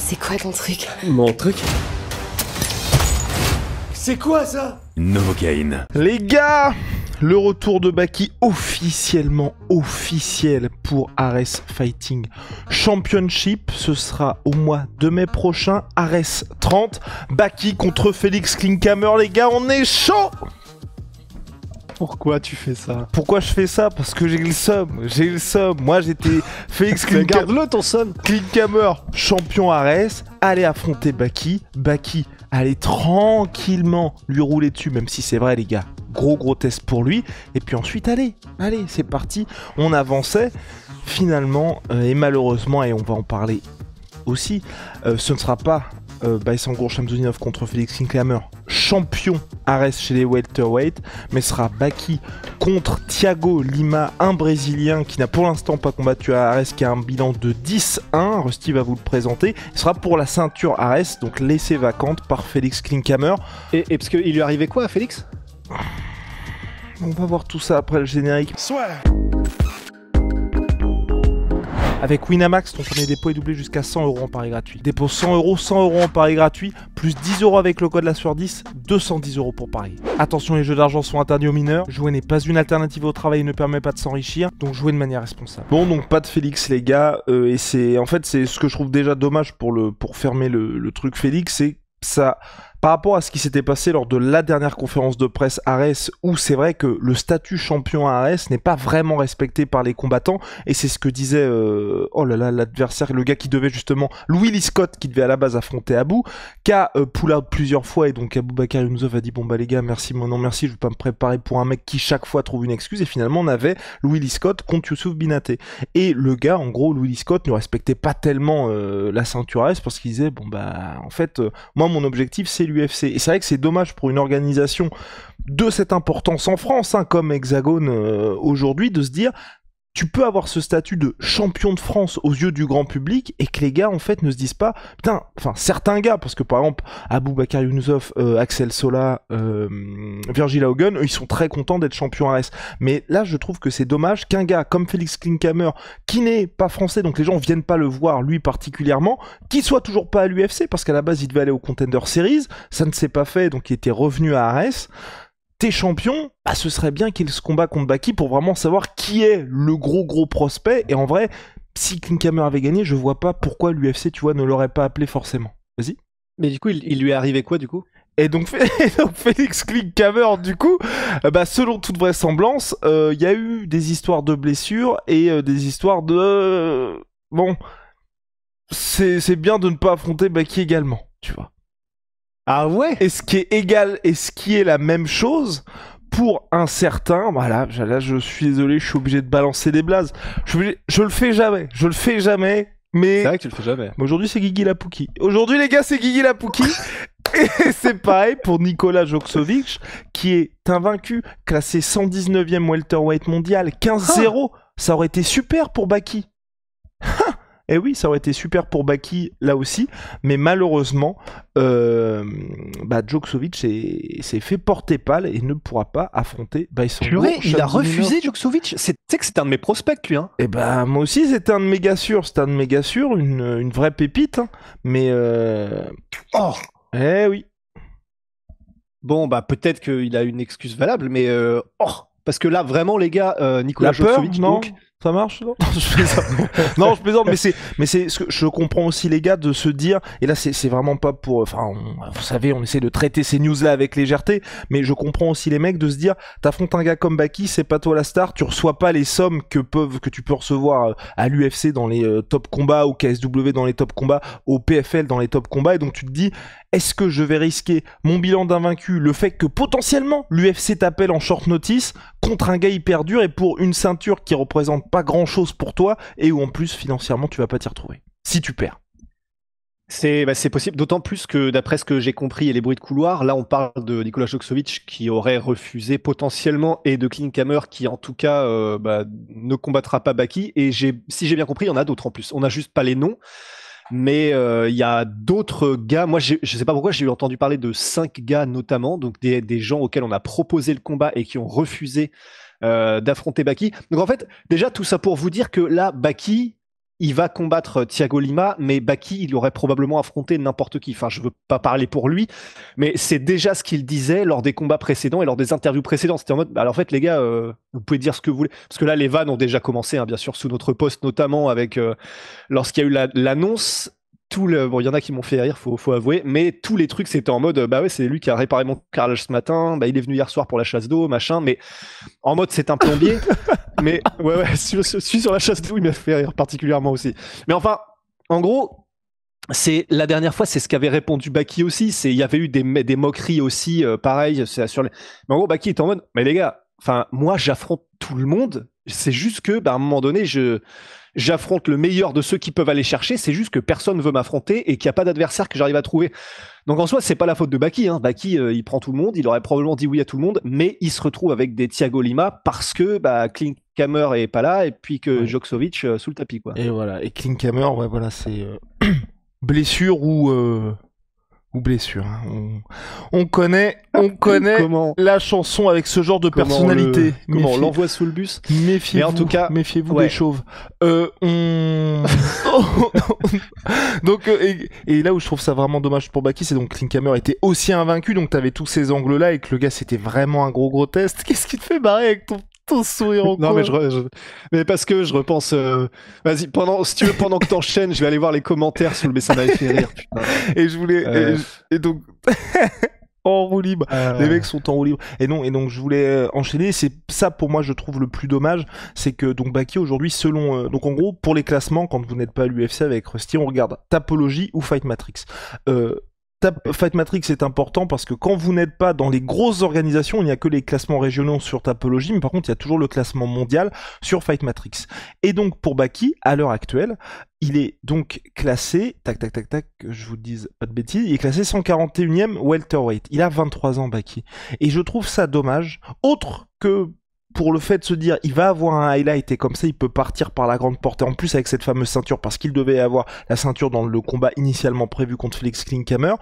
C'est quoi ton truc? Mon truc? C'est quoi ça? Novocaine. Les gars, le retour de Baki officiellement officiel pour Ares Fighting Championship. Ce sera au mois de mai prochain. Ares 30. Baki contre Félix Klinkhammer. Les gars, on est chaud! Pourquoi tu fais ça? Pourquoi je fais ça? Parce que j'ai le seum. J'ai le seum. Moi, j'étais Félix Klinkhammer. Garde-le ton son. Klinkhammer, champion Ares. Allez affronter Baki. Baki, allez tranquillement lui rouler dessus, même si c'est vrai, les gars. Gros test pour lui. Et puis ensuite, allez, c'est parti. On avançait. Finalement, et malheureusement, et on va en parler aussi, ce ne sera pas Baisangour Shamsudinov contre Félix Klinkhammer, champion Ares chez les welterweight, mais ce sera Baki contre Thiago Lima, un Brésilien qui n'a pour l'instant pas combattu à Ares, qui a un bilan de 10-1. Rusty va vous le présenter. Ce sera pour la ceinture Ares, donc laissée vacante par Félix Klinkhammer. Et parce qu'il lui arrivait quoi à Félix? On va voir tout ça après le générique. Soit. Avec Winamax, ton premier dépôt est doublé jusqu'à 100 € en pari gratuit. Dépôt 100 €, 100 € en pari gratuit, plus 10 € avec le code la sur 10, 210 € pour parier. Attention, les jeux d'argent sont interdits aux mineurs. Jouer n'est pas une alternative au travail et ne permet pas de s'enrichir, donc jouez de manière responsable. Bon, donc pas de Félix, les gars, et c'est ce que je trouve déjà dommage pour fermer le truc Félix, c'est ça. Par rapport à ce qui s'était passé lors de la dernière conférence de presse Ares, où c'est vrai que le statut champion à Ares n'est pas vraiment respecté par les combattants, et c'est ce que disait l'adversaire, le gars qui devait justement, Louis Lee Scott, qui devait à la base affronter Abou, qui a pull out plusieurs fois, et donc Aboubakar Younusov a dit bon bah les gars, merci, mais non merci, je vais pas me préparer pour un mec qui chaque fois trouve une excuse, et finalement on avait Louis Lee Scott contre Youssouf Binaté. Et le gars, en gros, Louis Lee Scott ne respectait pas tellement la ceinture Ares, parce qu'il disait bon bah en fait, moi mon objectif c'est l'UFC. Et c'est vrai que c'est dommage pour une organisation de cette importance en France, comme Hexagone aujourd'hui, de se dire tu peux avoir ce statut de champion de France aux yeux du grand public et que les gars en fait ne se disent pas putain, enfin certains gars, parce que par exemple Aboubakar Younusov, Axel Sola, Virgil Haugen, eux ils sont très contents d'être champions AS, mais là je trouve que c'est dommage qu'un gars comme Félix Klinkhammer, qui n'est pas français, donc les gens viennent pas le voir lui particulièrement, qui soit toujours pas à l'UFC, parce qu'à la base il devait aller au Contender Series, ça ne s'est pas fait, donc il était revenu à Ares. T'es champion, bah ce serait bien qu'il se combat contre Baki pour vraiment savoir qui est le gros prospect. Et en vrai, si Klinkhammer avait gagné, je vois pas pourquoi l'UFC, tu vois, ne l'aurait pas appelé forcément. Vas-y. Mais du coup, il lui est arrivé quoi du coup? Et donc Félix Klinkhammer, du coup, selon toute vraisemblance, il y a eu des histoires de blessures et des histoires de... Bon, c'est bien de ne pas affronter Baki également, tu vois. Ah ouais? Et ce qui est égal et ce qui est la même chose pour un certain, voilà, là je suis désolé, je suis obligé de balancer des blazes. Je le fais jamais, mais... C'est vrai que tu le fais jamais. Aujourd'hui c'est Guigui Lapouki. Aujourd'hui les gars c'est Guigui Lapouki. Et c'est pareil pour Nikola Joksovic, qui est invaincu, classé 119e welterweight mondial, 15-0. Ça aurait été super pour Baki. Et oui, ça aurait été super pour Baki, là aussi, mais malheureusement, Joksovic s'est fait porter pâle et ne pourra pas affronter Baisangour. Purée, il a refusé Joksovic. Tu sais que c'est un de mes prospects, lui. Hein. Et moi aussi, c'était un de mes gars sûrs. C'était un de mes gars sûrs, une vraie pépite, mais... Oh. Eh oui. Bon, peut-être qu'il a une excuse valable, mais... Parce que là, vraiment, les gars, Nikola Joksovic, non donc... Ça marche, non? Je plaisante. Non, je plaisante, mais c'est ce que je comprends aussi, les gars, de se dire, et là c'est vraiment pas pour, enfin, vous savez, on essaie de traiter ces news-là avec légèreté, mais je comprends aussi les mecs de se dire, t'affrontes un gars comme Baki, c'est pas toi la star, tu reçois pas les sommes que tu peux recevoir à l'UFC dans les top combats, au KSW dans les top combats, au PFL dans les top combats, et donc tu te dis, est-ce que je vais risquer mon bilan d'invaincu, le fait que potentiellement l'UFC t'appelle en short notice contre un gars hyper dur et pour une ceinture qui représente pas grand chose pour toi et où en plus financièrement tu vas pas t'y retrouver si tu perds? C'est possible, d'autant plus que d'après ce que j'ai compris et les bruits de couloir, là on parle de Nikola Joksovic qui aurait refusé potentiellement et de Klinkhammer qui en tout cas ne combattra pas Baki, et si j'ai bien compris il y en a d'autres en plus, on n'a juste pas les noms. Mais il y a d'autres gars, moi je sais pas pourquoi j'ai entendu parler de 5 gars notamment, donc des gens auxquels on a proposé le combat et qui ont refusé d'affronter Baki. Donc en fait, déjà tout ça pour vous dire que là, Baki, il va combattre Thiago Lima, mais Baki, il aurait probablement affronté n'importe qui. Enfin, je veux pas parler pour lui, mais c'est déjà ce qu'il disait lors des combats précédents et lors des interviews précédentes. C'était en mode, alors en fait, les gars, vous pouvez dire ce que vous voulez. Parce que là, les vannes ont déjà commencé, hein, bien sûr, sous notre post, notamment avec lorsqu'il y a eu l'annonce. Bon, il y en a qui m'ont fait rire, faut avouer, mais tous les trucs c'était en mode, bah ouais, c'est lui qui a réparé mon carrelage ce matin, bah il est venu hier soir pour la chasse d'eau, machin, mais en mode c'est un plombier, mais ouais, celui sur la chasse d'eau, il m'a fait rire particulièrement aussi. Mais enfin, en gros, c'est la dernière fois, c'est ce qu'avait répondu Baki aussi, il y avait eu des moqueries aussi, pareil, mais en gros, Baki est en mode, mais les gars, enfin, moi j'affronte tout le monde, c'est juste que, bah, à un moment donné, j'affronte le meilleur de ceux qui peuvent aller chercher, c'est juste que personne veut m'affronter et qu'il n'y a pas d'adversaire que j'arrive à trouver. Donc en soi, c'est pas la faute de Baki, hein. Baki, il prend tout le monde, il aurait probablement dit oui à tout le monde, mais il se retrouve avec des Thiago Lima parce que bah, Klinkhammer est pas là et puis que Joksovic sous le tapis, quoi. Et voilà, et Klinkhammer, ouais, voilà, c'est blessure ou blessure. Hein. On connaît la chanson avec ce genre de personnalité. Comment on l'envoie sous le bus. Méfiez-vous, en tout cas, méfiez-vous des chauves. Donc, et là où je trouve ça vraiment dommage pour Baki, c'est donc Klinkhammer était aussi invaincu, donc t'avais tous ces angles-là et que le gars c'était vraiment un gros test. Qu'est-ce qui te fait barrer avec ton sourire en Non, coin. mais parce que je repense. Vas-y, si tu veux, pendant que t'enchaînes, je vais aller voir les commentaires sous le ça m'avait fait rire. Putain. Et je voulais. Et donc. En roue libre. Les mecs sont en roue libre. Et donc je voulais enchaîner. C'est ça pour moi, je trouve le plus dommage. C'est que donc Baki aujourd'hui, selon. Donc en gros, pour les classements, quand vous n'êtes pas à l'UFC avec Rusty, on regarde Tapology ou Fight Matrix. Fight Matrix est important parce que quand vous n'êtes pas dans les grosses organisations, il n'y a que les classements régionaux sur Tapology, mais par contre il y a toujours le classement mondial sur Fight Matrix. Et donc pour Baki, à l'heure actuelle, il est donc classé, tac, que je vous dise pas de bêtises, il est classé 141e welterweight. Il a 23 ans, Baki. Et je trouve ça dommage, autre que pour le fait de se dire il va avoir un highlight et comme ça il peut partir par la grande porte, et en plus avec cette fameuse ceinture, parce qu'il devait avoir la ceinture dans le combat initialement prévu contre Félix Klinkhammer,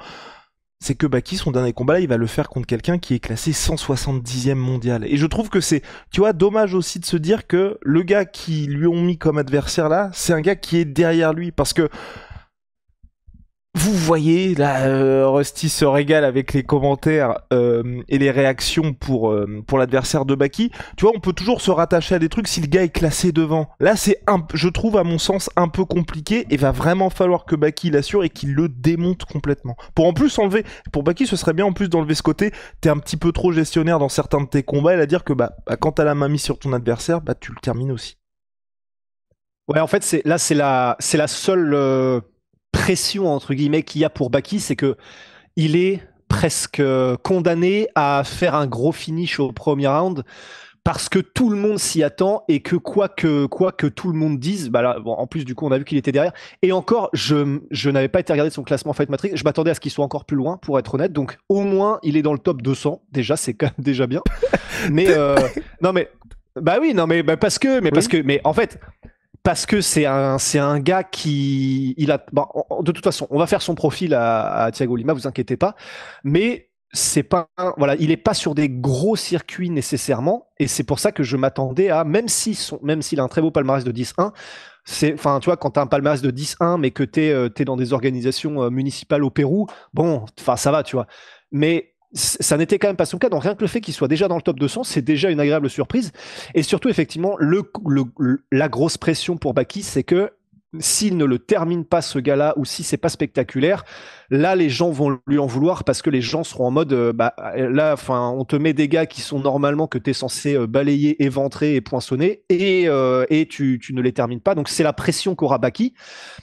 c'est que Baki, son dernier combat là, il va le faire contre quelqu'un qui est classé 170e mondial. Et je trouve que c'est, tu vois, dommage aussi de se dire que le gars qui lui ont mis comme adversaire là, c'est un gars qui est derrière lui, parce que vous voyez, là, Rusty se régale avec les commentaires et les réactions pour l'adversaire de Baki. Tu vois, on peut toujours se rattacher à des trucs si le gars est classé devant. Là, je trouve, à mon sens, un peu compliqué et va vraiment falloir que Baki l'assure et qu'il le démonte complètement. Pour en plus enlever, pour Baki, ce serait bien en plus d'enlever ce côté, t'es un petit peu trop gestionnaire dans certains de tes combats et à dire que quand t'as la main mise sur ton adversaire, tu le termines aussi. Ouais, en fait, c'est la seule... pression entre guillemets qu'il y a pour Baki, c'est que il est presque condamné à faire un gros finish au premier round parce que tout le monde s'y attend et que quoi que tout le monde dise, là, bon, en plus du coup on a vu qu'il était derrière, et encore je n'avais pas été regardé de son classement Fight Matrix, je m'attendais à ce qu'il soit encore plus loin pour être honnête, donc au moins il est dans le top 200 déjà, c'est quand même déjà bien. Mais non mais mais en fait parce que c'est un gars qui de toute façon on va faire son profil à Thiago Lima, vous inquiétez pas, mais c'est pas il est pas sur des gros circuits nécessairement, et c'est pour ça que je m'attendais à, même s'il a un très beau palmarès de 10-1, tu vois, quand t'as un palmarès de 10-1 mais que t'es dans des organisations municipales au Pérou, bon, enfin ça va, tu vois, mais ça n'était quand même pas son cas, donc rien que le fait qu'il soit déjà dans le top 200, c'est déjà une agréable surprise. Et surtout, effectivement, la grosse pression pour Baki, c'est que s'il ne le termine pas, ce gars-là, ou si c'est pas spectaculaire, là les gens vont lui en vouloir, parce que les gens seront en mode là, enfin, on te met des gars qui sont normalement que t'es censé balayer, éventrer et poinçonner, et tu ne les termines pas. Donc c'est la pression qu'aura Baki,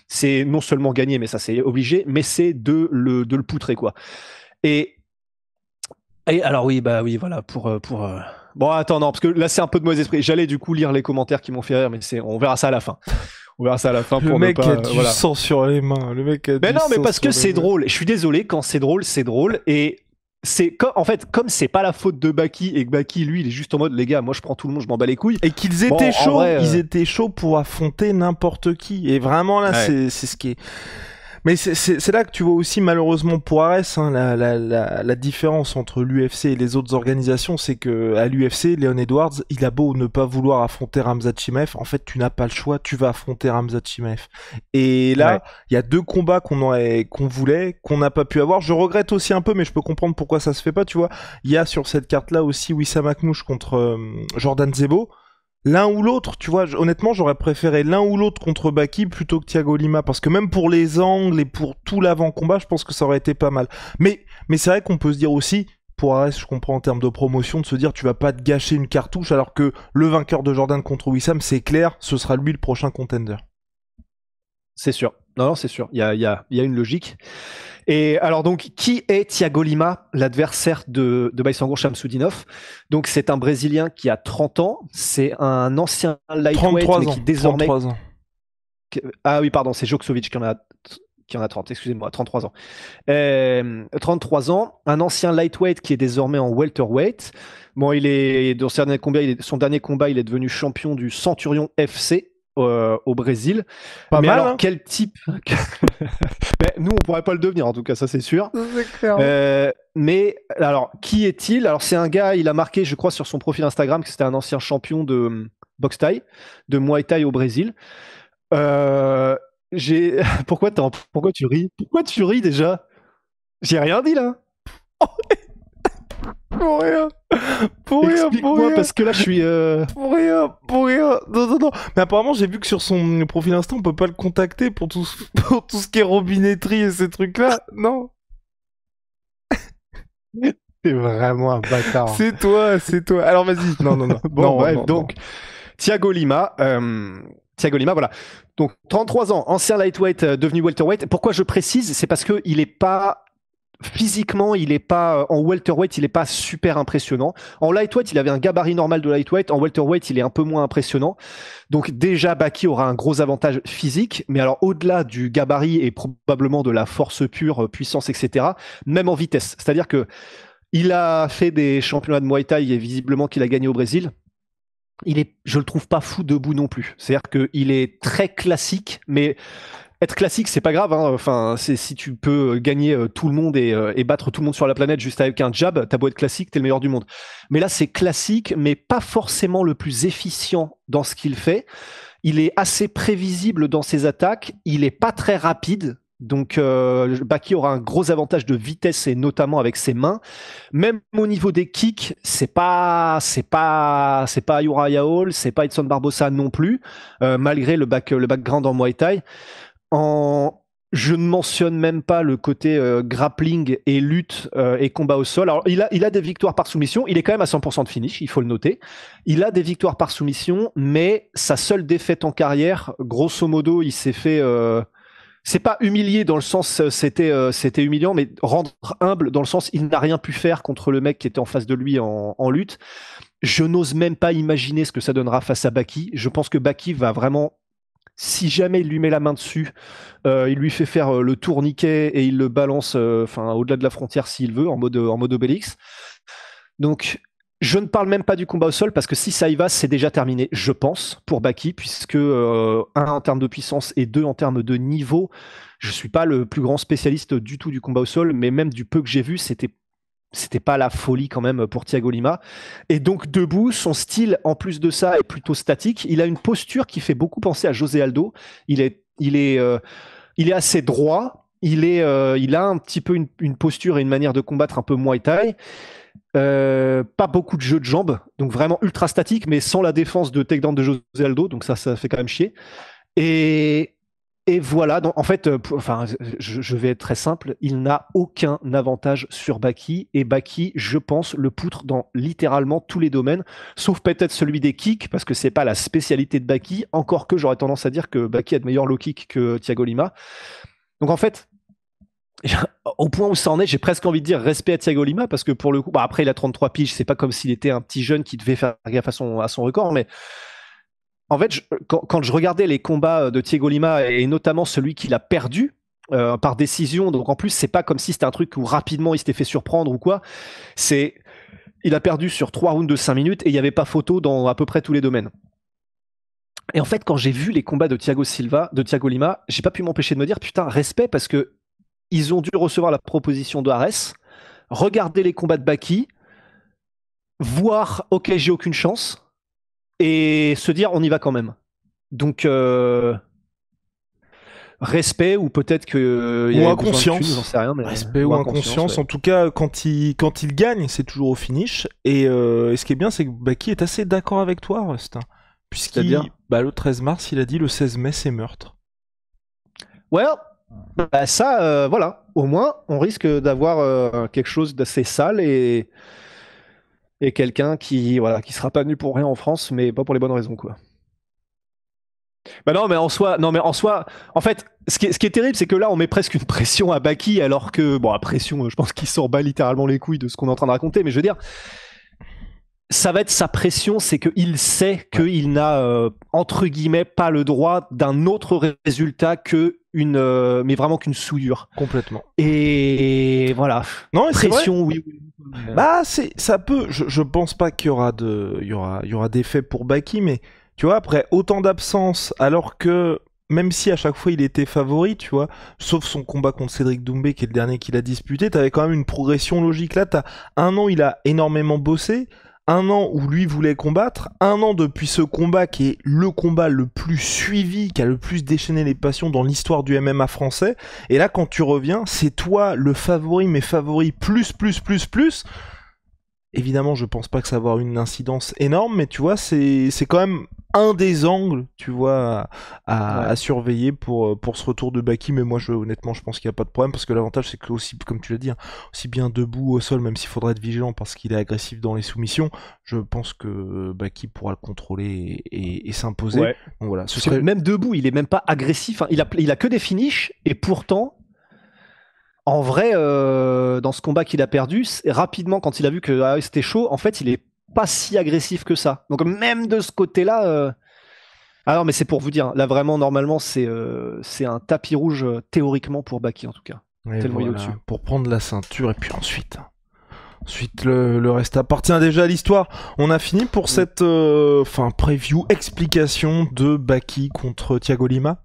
c'est non seulement gagner, mais ça c'est obligé, mais c'est de le poutrer, quoi. Et alors oui, voilà, Bon, attends, non, parce que là, c'est un peu de mauvais esprit. J'allais du coup lire les commentaires qui m'ont fait rire, mais on verra ça à la fin. On verra ça à la fin. Le mec a du sang sur les mains. Mais non, mais parce que c'est drôle. Je suis désolé, quand c'est drôle, c'est drôle. Et c'est en fait, comme c'est pas la faute de Baki, et que Baki, lui, il est juste en mode, les gars, moi je prends tout le monde, je m'en bats les couilles. Et qu'ils étaient chauds, ils étaient chauds pour affronter n'importe qui. Et vraiment, là, c'est ce qui est... Mais c'est là que tu vois aussi malheureusement pour Ares hein, la différence entre l'UFC et les autres organisations, c'est que à l'UFC, Leon Edwards, il a beau ne pas vouloir affronter Khamzat Chimaev, en fait tu n'as pas le choix, tu vas affronter Khamzat Chimaev. Et là, il y a 2 combats qu'on voulait, qu'on n'a pas pu avoir. Je regrette aussi un peu, mais je peux comprendre pourquoi ça se fait pas, tu vois. Il y a sur cette carte-là aussi Wissam Akmouche contre Jordan Zebo. L'un ou l'autre, tu vois, honnêtement, j'aurais préféré l'un ou l'autre contre Baki plutôt que Thiago Lima, parce que même pour les angles et pour tout l'avant-combat, je pense que ça aurait été pas mal. Mais c'est vrai qu'on peut se dire aussi, pour Ares, je comprends en termes de promotion, de se dire tu vas pas te gâcher une cartouche, alors que le vainqueur de Jordan contre Wissam, c'est clair, ce sera lui le prochain contender. C'est sûr. Non, c'est sûr. Il y a une logique. Et alors donc, qui est Thiago Lima, l'adversaire de Baisangour Shamsudinov? Donc c'est un Brésilien qui a 30 ans. C'est un ancien lightweight, mais qui désormais... 33 ans. Ah oui, pardon, c'est Joksovic qui en a 30, excusez-moi, 33 ans. 33 ans, un ancien lightweight qui est désormais en welterweight. Bon, dans son dernier combat, il est devenu champion du Centurion FC. Au Brésil. Pas mais mal, alors, hein. quel type mais nous, on pourrait pas le devenir, en tout cas, ça c'est sûr. C'est clair. Mais alors, qui est-il? Alors, c'est un gars, il a marqué, je crois, sur son profil Instagram que c'était un ancien champion de boxe thaï, de Muay Thai au Brésil. Pourquoi tu ris? Pourquoi tu ris déjà? J'ai rien dit là. Pour rien. Explique-moi, parce que là, je suis... Pour rien. Non. Mais apparemment, j'ai vu que sur son profil Insta, on peut pas le contacter pour tout ce qui est robinetterie et ces trucs-là. Non. T'es vraiment un bâtard. C'est toi. Alors vas-y. Non. Bon, bref, donc, Thiago Lima, voilà. Donc, 33 ans, ancien lightweight, devenu welterweight. Pourquoi je précise? C'est parce que il est pas... Physiquement, il est pas en welterweight, il est pas super impressionnant. En lightweight, il avait un gabarit normal de lightweight. En welterweight, il est un peu moins impressionnant. Donc déjà, Baki aura un gros avantage physique, mais alors au-delà du gabarit et probablement de la force pure, puissance, etc. Même en vitesse. C'est-à-dire que il a fait des championnats de Muay Thai et visiblement qu'il a gagné au Brésil. Je le trouve pas fou debout non plus. C'est-à-dire qu'il est très classique, mais être classique, c'est pas grave. Hein. Enfin, si tu peux gagner tout le monde et battre tout le monde sur la planète juste avec un jab, t'as beau être classique, t'es le meilleur du monde. Mais là, c'est classique, mais pas forcément le plus efficient dans ce qu'il fait. Il est assez prévisible dans ses attaques. Il est pas très rapide. Donc, Baki aura un gros avantage de vitesse et notamment avec ses mains. Même au niveau des kicks, c'est pas Uriah Hall, c'est pas Edson Barbosa non plus, malgré le background en Muay Thai. Je ne mentionne même pas le côté grappling et lutte et combat au sol. Alors, il a des victoires par soumission. Il est quand même à 100% de finish, il faut le noter. Il a des victoires par soumission, mais sa seule défaite en carrière, grosso modo, il s'est fait... c'est pas humilié dans le sens c'était humiliant, mais rendre humble dans le sens il n'a rien pu faire contre le mec qui était en face de lui en lutte. Je n'ose même pas imaginer ce que ça donnera face à Baki. Je pense que Baki va vraiment... Si jamais il lui met la main dessus, il lui fait faire le tourniquet et il le balance au-delà de la frontière s'il veut, en mode Obélix. Donc, je ne parle même pas du combat au sol parce que si ça y va, c'est déjà terminé, je pense, pour Baki, puisque un, en termes de puissance et deux, en termes de niveau, je suis pas le plus grand spécialiste du tout du combat au sol, mais même du peu que j'ai vu, c'était pas la folie quand même pour Thiago Lima. Et donc debout, son style en plus de ça est plutôt statique. Il a une posture qui fait beaucoup penser à José Aldo. Il est assez droit. Il a un petit peu une posture et une manière de combattre un peu Muay Thai. Pas beaucoup de jeu de jambes, donc vraiment ultra statique, mais sans la défense de takedown de José Aldo. Donc ça fait quand même chier. Et voilà, donc en fait, je vais être très simple, il n'a aucun avantage sur Baki, et Baki, je pense, le poutre dans littéralement tous les domaines, sauf peut-être celui des kicks, parce que c'est pas la spécialité de Baki, encore que j'aurais tendance à dire que Baki a de meilleurs low kicks que Thiago Lima. Donc en fait, au point où ça en est, j'ai presque envie de dire respect à Thiago Lima, parce que pour le coup, après il a 33 piges, c'est pas comme s'il était un petit jeune qui devait faire gaffe à son record, mais en fait, quand je regardais les combats de Thiago Lima et notamment celui qu'il a perdu par décision, donc en plus, c'est pas comme si c'était un truc où rapidement il s'était fait surprendre ou quoi. Il a perdu sur 3 rounds de 5 minutes et il n'y avait pas photo dans à peu près tous les domaines. Et en fait, quand j'ai vu les combats de Thiago Lima, j'ai pas pu m'empêcher de me dire, putain, respect, parce que ils ont dû recevoir la proposition de Ares, regarder les combats de Baki, voir, ok, j'ai aucune chance, et se dire, on y va quand même. Donc, respect, ou peut-être qu'il y Ou avait besoin de thunes, j'en inconscience. sais rien. Mais... Respect ou inconscience. Ouais. En tout cas, quand il gagne, c'est toujours au finish. Et ce qui est bien, c'est que Baki est assez d'accord avec toi, Rust. C'est-à-dire Le 13 mars, il a dit le 16 mai, c'est meurtre. Ouais, bah ça, voilà. Au moins, on risque d'avoir quelque chose d'assez sale et quelqu'un qui sera pas venu pour rien en France, mais pas pour les bonnes raisons, quoi. Bah non, mais en soi, en fait, ce qui est terrible, c'est que là, on met presque une pression à Baki, alors que, bon, la pression, je pense qu'il s'en bat littéralement les couilles de ce qu'on est en train de raconter, mais je veux dire, ça va être sa pression, c'est qu'il sait qu'il n'a, entre guillemets, pas le droit d'un autre résultat que mais vraiment qu'une souillure. Complètement. Et voilà. Non, et Pression, oui. Bah, ça peut. Je pense pas qu'il y aura il y aura des faits pour Baki, mais tu vois, après autant d'absence, alors que même si à chaque fois il était favori, tu vois, sauf son combat contre Cédric Doumbé, qui est le dernier qu'il a disputé, t'avais quand même une progression logique. Là, t'as un an, il a énormément bossé. Un an où lui voulait combattre, un an depuis ce combat qui est le combat le plus suivi, qui a le plus déchaîné les passions dans l'histoire du MMA français, et là quand tu reviens, c'est toi le favori, mais favori plus. Évidemment, je pense pas que ça va avoir une incidence énorme, mais tu vois, c'est quand même un des angles, tu vois, à surveiller pour ce retour de Baki. Mais moi, honnêtement, je pense qu'il n'y a pas de problème, parce que l'avantage, c'est que aussi, comme tu l'as dit, hein, aussi bien debout au sol, même s'il faudra être vigilant parce qu'il est agressif dans les soumissions, je pense que Baki pourra le contrôler et s'imposer. Ouais. Donc voilà, Même debout, il est même pas agressif. Hein. Il a que des finishes, et pourtant, en vrai, dans ce combat qu'il a perdu, rapidement, quand il a vu que c'était chaud, en fait, il est pas si agressif que ça. Donc même de ce côté-là... Ah non, mais c'est pour vous dire, là vraiment, normalement, c'est un tapis rouge, théoriquement, pour Baki, en tout cas. Tellement il est au-dessus. Pour prendre la ceinture, et puis ensuite... Ensuite, le reste appartient déjà à l'histoire. On a fini pour cette preview, explication de Baki contre Thiago Lima.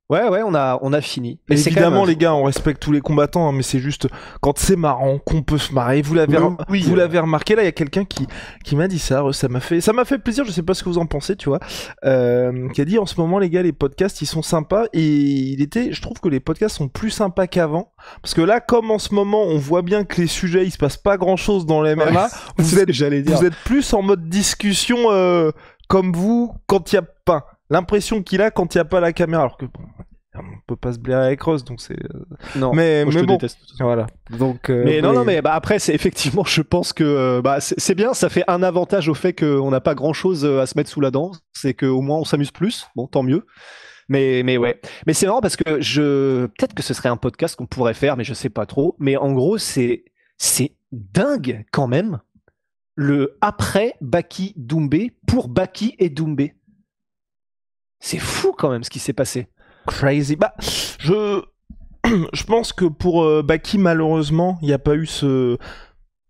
Ouais, on a fini. Mais évidemment, les gars, on respecte tous les combattants, hein, mais c'est juste quand c'est marrant qu'on peut se marrer. Vous l'avez remarqué, là, il y a quelqu'un qui m'a dit ça. Ça m'a fait plaisir. Je sais pas ce que vous en pensez, tu vois. Qui a dit en ce moment, les gars, les podcasts, ils sont sympas. Et je trouve que les podcasts sont plus sympas qu'avant. Parce que là, comme en ce moment, on voit bien que les sujets, il se passe pas grand chose dans les MMA. Vous êtes plus en mode discussion, comme vous, quand il y a pas. L'impression qu'il a quand il n'y a pas la caméra, alors que bon, on peut pas se blairer avec Rose, donc c'est. Non, mais je te bon, déteste. Voilà. Donc. Mais après, c'est effectivement, je pense que c'est bien, ça fait un avantage au fait qu'on n'a pas grand chose à se mettre sous la dent, c'est qu'au moins on s'amuse plus, bon, tant mieux. Mais ouais. Mais c'est marrant parce que peut-être que ce serait un podcast qu'on pourrait faire, mais je sais pas trop. Mais en gros, c'est dingue quand même le après Baki Doumbé pour Baki et Doumbé. C'est fou quand même ce qui s'est passé. Crazy. Bah, je pense que pour Baki, malheureusement, il n'y a pas eu ce.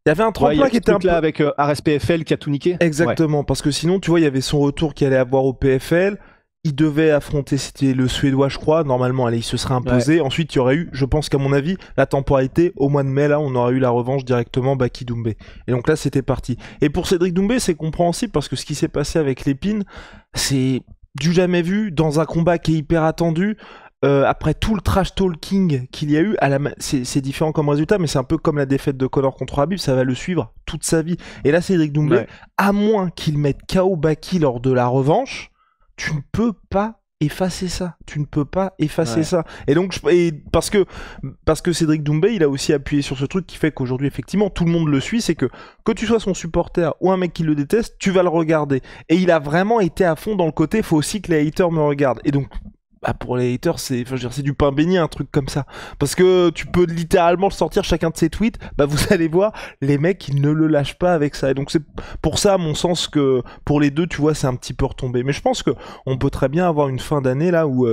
Il y avait un tremplin qui était un peu là avec Ares PFL qui a tout niqué. Exactement, parce que sinon, tu vois, il y avait son retour qui allait avoir au PFL. Il devait affronter, c'était le Suédois, je crois. Normalement, allez, il se serait imposé. Ouais. Ensuite, il y aurait eu, je pense qu'à mon avis, la temporalité, au mois de mai, là, on aurait eu la revanche directement Baki Doumbé. Et donc là, c'était parti. Et pour Cédric Doumbé, c'est compréhensible parce que ce qui s'est passé avec l'épine, c'est du jamais vu dans un combat qui est hyper attendu. Après tout le trash talking qu'il y a eu, c'est différent comme résultat, mais c'est un peu comme la défaite de Conor contre Habib, ça va le suivre toute sa vie. Et là, Cédric Doumbé, à moins qu'il mette KO Baki lors de la revanche, tu ne peux pas effacer ça. Tu ne peux pas effacer ça. Et donc, parce que Cédric Doumbé, il a aussi appuyé sur ce truc qui fait qu'aujourd'hui, effectivement, tout le monde le suit, c'est que tu sois son supporter ou un mec qui le déteste, tu vas le regarder. Et il a vraiment été à fond dans le côté, faut aussi que les haters me regardent. Et donc, pour les haters, c'est du pain béni, un truc comme ça. Parce que tu peux littéralement sortir chacun de ses tweets, vous allez voir, les mecs, ils ne le lâchent pas avec ça. Et donc c'est pour ça, à mon sens, que pour les deux, tu vois, c'est un petit peu retombé. Mais je pense que on peut très bien avoir une fin d'année là où,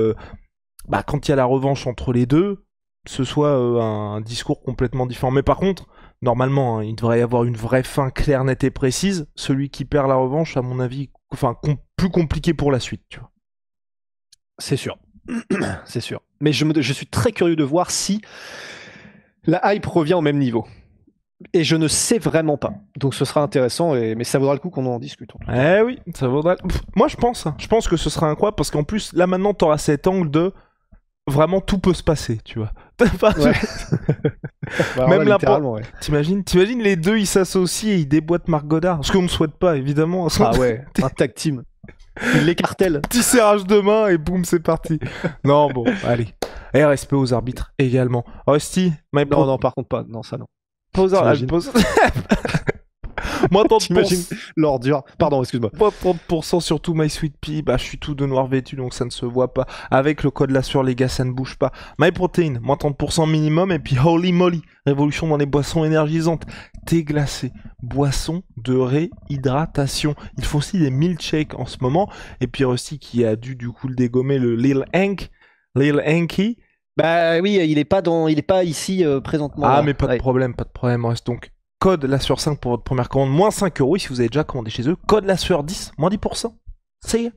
quand il y a la revanche entre les deux, ce soit un discours complètement différent. Mais par contre, normalement, hein, il devrait y avoir une vraie fin claire, nette et précise. Celui qui perd la revanche, à mon avis, plus compliqué pour la suite, tu vois. C'est sûr. C'est sûr. Mais je suis très curieux de voir si la hype revient au même niveau. Et je ne sais vraiment pas. Donc ce sera intéressant, mais ça vaudra le coup qu'on en discute. Eh oui, ça vaudra. Moi, je pense. Hein. Je pense que ce sera incroyable parce qu'en plus, là maintenant, t'auras cet angle de vraiment tout peut se passer, tu vois. Ouais. Bah, Même là, littéralement, ouais. T'imagines les deux, ils s'associent et ils déboîtent Marc Goddard. Ce qu'on ne souhaite pas, évidemment. Ah ouais, un tag team. Il l'écartèle. Petit serrage de main et boum, c'est parti. Non, bon, allez. Et respect aux arbitres également. Rusty, non, par contre pas. Non, ça non. Pause. Moi, 30%. T'imagines l'ordure. Pardon, excuse-moi. Moi, 30% sur tout My Sweet Pea. Bah, je suis tout de noir vêtu, donc ça ne se voit pas. Avec le code là sur les gars, ça ne bouge pas. MyProtein, moins 30% minimum. Et puis Holy Moly, révolution dans les boissons énergisantes. Thé glacé, boisson de réhydratation. Il faut aussi des milkshakes en ce moment. Et puis Rusty qui a dû du coup le dégommer, le Lil Hanky. Bah oui, il est pas ici présentement. Ah, là. mais pas de problème. Reste donc. Code la sueur 5 pour votre première commande, moins 5 €. Et si vous avez déjà commandé chez eux, code la sueur 10, moins 10%. Ça y est.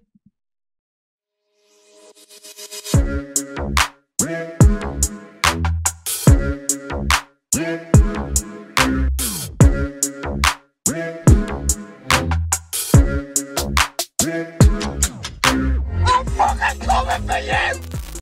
I'm fucking coming for you!